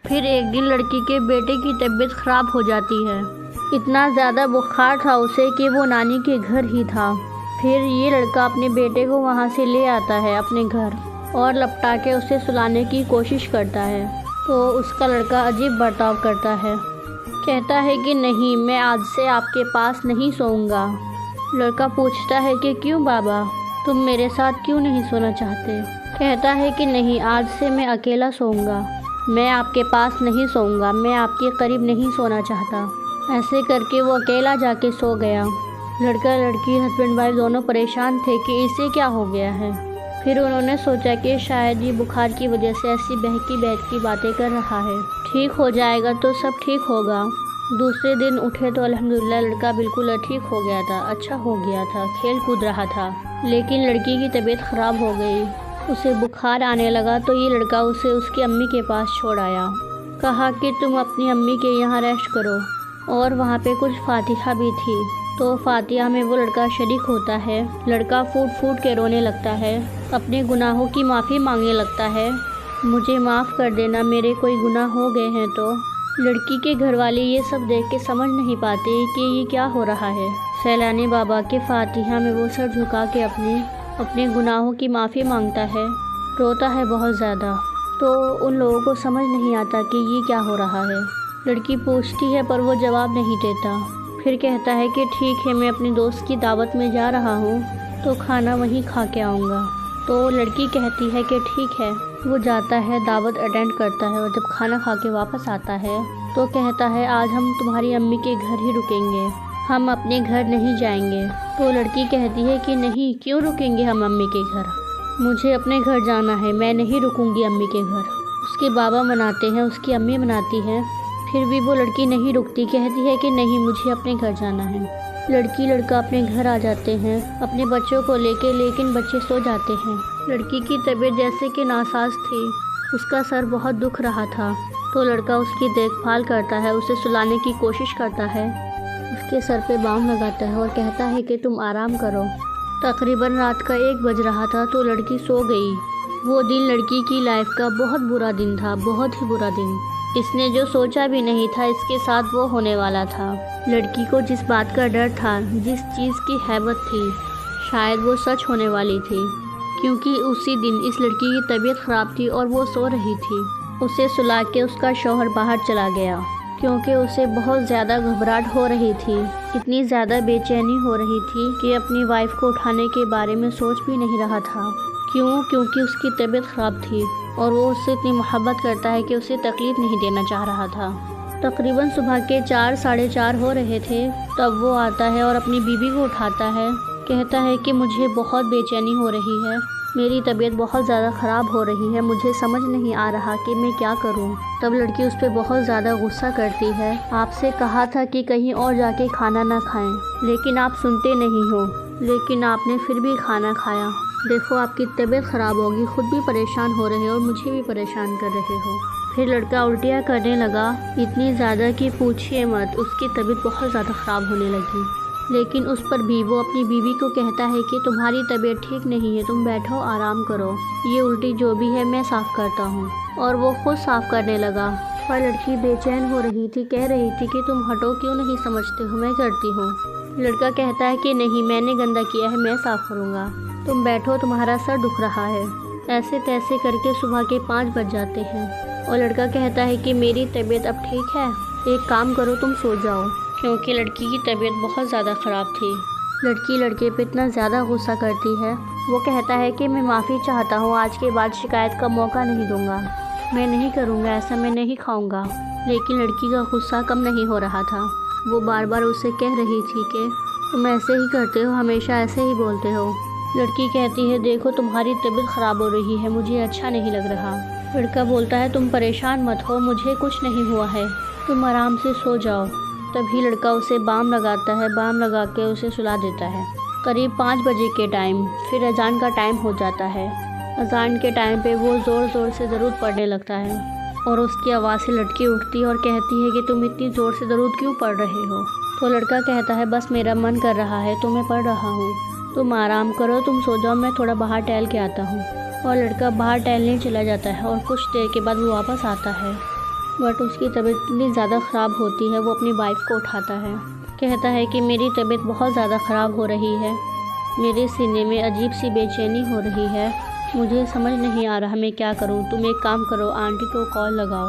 फिर एक दिन लड़की के बेटे की तबीयत ख़राब हो जाती है। इतना ज़्यादा बुखार था उसे कि वो नानी के घर ही था। फिर ये लड़का अपने बेटे को वहाँ से ले आता है अपने घर और लपटा के उसे सुलाने की कोशिश करता है। तो उसका लड़का अजीब बर्ताव करता है, कहता है कि नहीं, मैं आज से आपके पास नहीं सोऊंगा। लड़का पूछता है कि क्यों बाबा, तुम मेरे साथ क्यों नहीं सोना चाहते? कहता है कि नहीं, आज से मैं अकेला सोऊंगा, मैं आपके पास नहीं सोऊंगा, मैं आपके करीब नहीं सोना चाहता। ऐसे करके वो अकेला जाके सो गया। लड़का लड़की हस्बैंड वाइफ दोनों परेशान थे कि इसे क्या हो गया है। फिर उन्होंने सोचा कि शायद ये बुखार की वजह से ऐसी बहकी बहकी बातें कर रहा है, ठीक हो जाएगा तो सब ठीक होगा। दूसरे दिन उठे तो अल्हम्दुलिल्लाह लड़का बिल्कुल ठीक हो गया था, अच्छा हो गया था, खेल कूद रहा था। लेकिन लड़की की तबीयत ख़राब हो गई, उसे बुखार आने लगा। तो ये लड़का उसे उसकी अम्मी के पास छोड़ आया, कहा कि तुम अपनी अम्मी के यहाँ रेस्ट करो। और वहाँ पे कुछ फातिहा भी थी, तो फातिहा में वो लड़का शरीक होता है। लड़का फूट फूट के रोने लगता है, अपने गुनाहों की माफ़ी मांगने लगता है, मुझे माफ़ कर देना, मेरे कोई गुनाह हो गए हैं। तो लड़की के घर वाले ये सब देख के समझ नहीं पाते कि ये क्या हो रहा है। सैलानी बाबा के फातिहा में वो सर झुका के अपने गुनाहों की माफ़ी मांगता है, रोता है बहुत ज़्यादा। तो उन लोगों को समझ नहीं आता कि ये क्या हो रहा है। लड़की पूछती है पर वो जवाब नहीं देता। फिर कहता है कि ठीक है, मैं अपने दोस्त की दावत में जा रहा हूँ तो खाना वहीं खा के आऊँगा। तो लड़की कहती है कि ठीक है। वो जाता है, दावत अटेंड करता है और जब खाना खा के वापस आता है तो कहता है आज हम तुम्हारी अम्मी के घर ही रुकेंगे, हम अपने घर नहीं जाएंगे। तो लड़की कहती है कि नहीं, क्यों रुकेंगे हम अम्मी के घर, मुझे अपने घर जाना है, मैं नहीं रुकूंगी अम्मी के घर। उसके बाबा मनाते हैं, उसकी अम्मी मनाती है, फिर भी वो लड़की नहीं रुकती, कहती है कि नहीं, मुझे अपने घर जाना है। लड़की लड़का अपने घर आ जाते हैं अपने बच्चों को लेके, लेकिन बच्चे सो जाते हैं। लड़की की तबीयत जैसे कि नासाज थी, उसका सर बहुत दुख रहा था। तो लड़का उसकी देखभाल करता है, उसे सुलाने की कोशिश करता है, उसके सर पे बाम लगाता है और कहता है कि तुम आराम करो। तकरीबन रात का 1 बज रहा था तो लड़की सो गई। वो दिन लड़की की लाइफ का बहुत बुरा दिन था, बहुत ही बुरा दिन। इसने जो सोचा भी नहीं था इसके साथ वो होने वाला था। लड़की को जिस बात का डर था, जिस चीज़ की हैबत थी, शायद वो सच होने वाली थी, क्योंकि उसी दिन इस लड़की की तबीयत ख़राब थी और वो सो रही थी। उसे सुला के उसका शौहर बाहर चला गया, क्योंकि उसे बहुत ज़्यादा घबराहट हो रही थी, इतनी ज़्यादा बेचैनी हो रही थी कि अपनी वाइफ को उठाने के बारे में सोच भी नहीं रहा था। क्यों? क्योंकि उसकी तबीयत ख़राब थी और वो उससे इतनी मोहब्बत करता है कि उसे तकलीफ़ नहीं देना चाह रहा था। तकरीबन सुबह के 4 साढ़े 4 हो रहे थे, तब वो आता है और अपनी बीवी को उठाता है, कहता है कि मुझे बहुत बेचैनी हो रही है, मेरी तबीयत बहुत ज़्यादा ख़राब हो रही है, मुझे समझ नहीं आ रहा कि मैं क्या करूं। तब लड़की उस पर बहुत ज़्यादा गुस्सा करती है, आपसे कहा था कि कहीं और जाके खाना ना खाएं, लेकिन आप सुनते नहीं हो, लेकिन आपने फिर भी खाना खाया। देखो आपकी तबीयत ख़राब होगी, खुद भी परेशान हो रहे हो और मुझे भी परेशान कर रहे हो। फिर लड़का उल्टियाँ करने लगा, इतनी ज़्यादा कि पूछिए मत, उसकी तबीयत बहुत ज़्यादा ख़राब होने लगी। लेकिन उस पर भी वो अपनी बीवी को कहता है कि तुम्हारी तबीयत ठीक नहीं है, तुम बैठो आराम करो, ये उल्टी जो भी है मैं साफ़ करता हूँ। और वो खुद साफ़ करने लगा। पर लड़की बेचैन हो रही थी, कह रही थी कि तुम हटो, क्यों नहीं समझते हो, मैं करती हूँ। लड़का कहता है कि नहीं, मैंने गंदा किया है, मैं साफ़ करूँगा, तुम बैठो, तुम्हारा सर दुख रहा है। ऐसे तैसे करके सुबह के 5 बज जाते हैं और लड़का कहता है कि मेरी तबीयत अब ठीक है, एक काम करो, तुम सो जाओ, क्योंकि लड़की की तबीयत बहुत ज़्यादा ख़राब थी। लड़की लड़के पे इतना ज़्यादा गुस्सा करती है, वो कहता है कि मैं माफ़ी चाहता हूँ, आज के बाद शिकायत का मौका नहीं दूँगा, मैं नहीं करूँगा ऐसा, मैं नहीं खाऊँगा। लेकिन लड़की का गुस्सा कम नहीं हो रहा था, वो बार बार उसे कह रही थी कि तुम ऐसे ही करते हो, हमेशा ऐसे ही बोलते हो। लड़की कहती है देखो तुम्हारी तबीयत ख़राब हो रही है, मुझे अच्छा नहीं लग रहा। लड़का बोलता है तुम परेशान मत हो, मुझे कुछ नहीं हुआ है, तुम आराम से सो जाओ। तभी लड़का उसे बाम लगाता है, बाम लगा के उसे सुला देता है। करीब 5 बजे के टाइम फिर अजान का टाइम हो जाता है। अजान के टाइम पे वो ज़ोर ज़ोर से दरूद पढ़ने लगता है और उसकी आवाज़ से लड़की उठती है और कहती है कि तुम इतनी ज़ोर से दरूद क्यों पढ़ रहे हो। तो लड़का कहता है बस मेरा मन कर रहा है तो मैं पढ़ रहा हूँ, तुम आराम करो, तुम सो जाओ, मैं थोड़ा बाहर टहल के आता हूँ। और लड़का बाहर टहलने चला जाता है और कुछ देर के बाद वो वापस आता है। बट उसकी तबीयत इतनी ज़्यादा ख़राब होती है, वो अपनी वाइफ को उठाता है, कहता है कि मेरी तबीयत बहुत ज़्यादा ख़राब हो रही है, मेरे सीने में अजीब सी बेचैनी हो रही है, मुझे समझ नहीं आ रहा मैं क्या करूं। तुम एक काम करो, आंटी को कॉल लगाओ।